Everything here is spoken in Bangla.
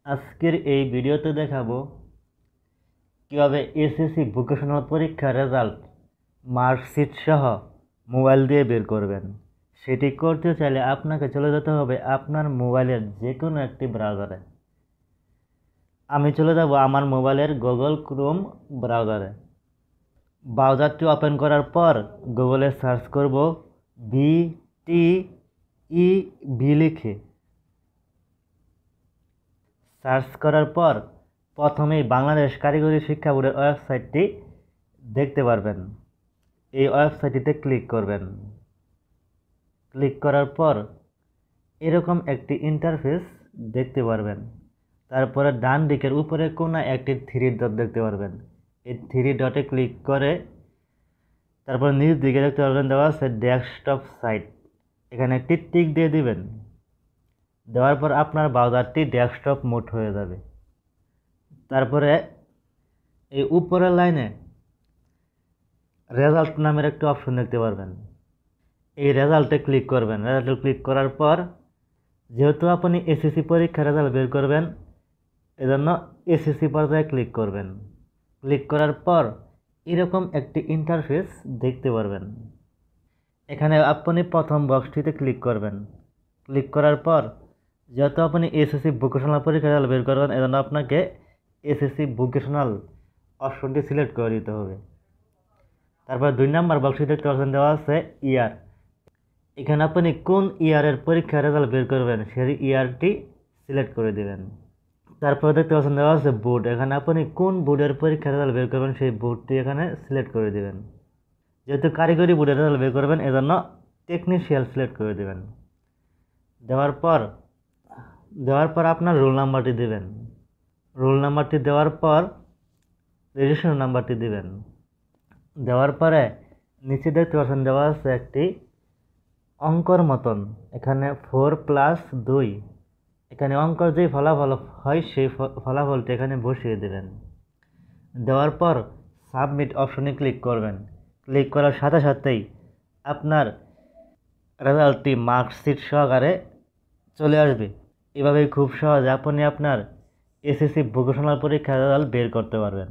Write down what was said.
আজকের এই ভিডিওতে দেখাবো কিভাবে এসএসসি ভোকেশনাল পরীক্ষার রেজাল্ট মার্কশিট সহ মোবাইল দিয়ে বের করবেন। সেটি করতে চাইলে আপনাকে চলে যেতে হবে আপনার মোবাইলের যে কোনো একটি ব্রাউজারে। আমি চলে যাব আমার মোবাইলের গুগল ক্রোম ব্রাউজারে। ব্রাউজারটি ওপেন করার পর গুগলে সার্চ করব BTEB লিখে। সার্চ করার পর প্রথমেই বাংলাদেশ কারিগরি শিক্ষা বোর্ডের ওয়েবসাইটটি দেখতে পারবেন। এই ওয়েবসাইটটিতে ক্লিক করবেন। ক্লিক করার পর এরকম একটি ইন্টারফেস দেখতে পারবেন। তারপরে ডান দিকের উপরে কোনায় একটি থ্রি ডট দেখতে পারবেন। এই থ্রি ডটে ক্লিক করে তারপর নিচ দিকে দেখতে পারবেন দেওয়া আছে ডেস্কটপ সাইট। এখানে একটি টিক দিয়ে দিবেন। দেওয়ার পর আপনার ব্রাউজারটি ডেস্কটপ মোড হয়ে যাবে। তারপরে এই উপরের লাইনে রেজাল্ট নামের একটি অপশন দেখতে পারবেন। এই রেজাল্টে ক্লিক করবেন। রেজাল্টে ক্লিক করার পর যেহেতু আপনি এসএসসি পরীক্ষার রেজাল্ট বের করবেন, এজন্য এসএসসি পর্যায়ে ক্লিক করবেন। ক্লিক করার পর এরকম একটি ইন্টারফেস দেখতে পারবেন। এখানে আপনি প্রথম বক্সটিতে ক্লিক করবেন। ক্লিক করার পর যেহেতু আপনি এসএসসি ভোকেশনাল পরীক্ষার রেজাল্ট বের করবেন, এজন্য আপনাকে এসএসসি ভোকেশনাল অপশনটি সিলেক্ট করে দিতে হবে। তারপর 2 নম্বর বক্সটি দেখতে পাচ্ছেন দেওয়া আছে ইয়ার। এখানে আপনি কোন ইয়ারের পরীক্ষার রেজাল্ট বের করবেন সেই ইয়ারটি সিলেক্ট করে দেবেন। তারপর দেখতে পাচ্ছেন দেওয়া আছে বোর্ড। এখানে আপনি কোন বোর্ডের পরীক্ষার রেজাল্ট বের করবেন সেই বোর্ডটি এখানে সিলেক্ট করে দেবেন। যেহেতু কারিগরি বোর্ডের রেজাল্ট বের করবেন, এজন্য টেকনিশিয়াল সিলেক্ট করে দেবেন। দেওয়ার পর আপনার রোল নাম্বারটি দেবেন। রোল নাম্বারটি দেওয়ার পর রেজিস্ট্রেশন নাম্বারটি দিবেন। দেওয়ার পরে নিচে দেখতে পাচ্ছেন দেওয়া আছে একটি অঙ্কর মতন, এখানে 4+2। এখানে অঙ্কর যেই ফলাফল হয় সেই ফলাফলটি এখানে বসিয়ে দেবেন। দেওয়ার পর সাবমিট অপশনে ক্লিক করবেন। ক্লিক করার সাথে সাথেই আপনার রেজাল্টটি মার্কশিট সহকারে চলে আসবে। এভাবেই খুব সহজে আপনি আপনার এসএসসি ভোকেশনাল পরীক্ষার রেজাল্ট বের করতে পারবেন।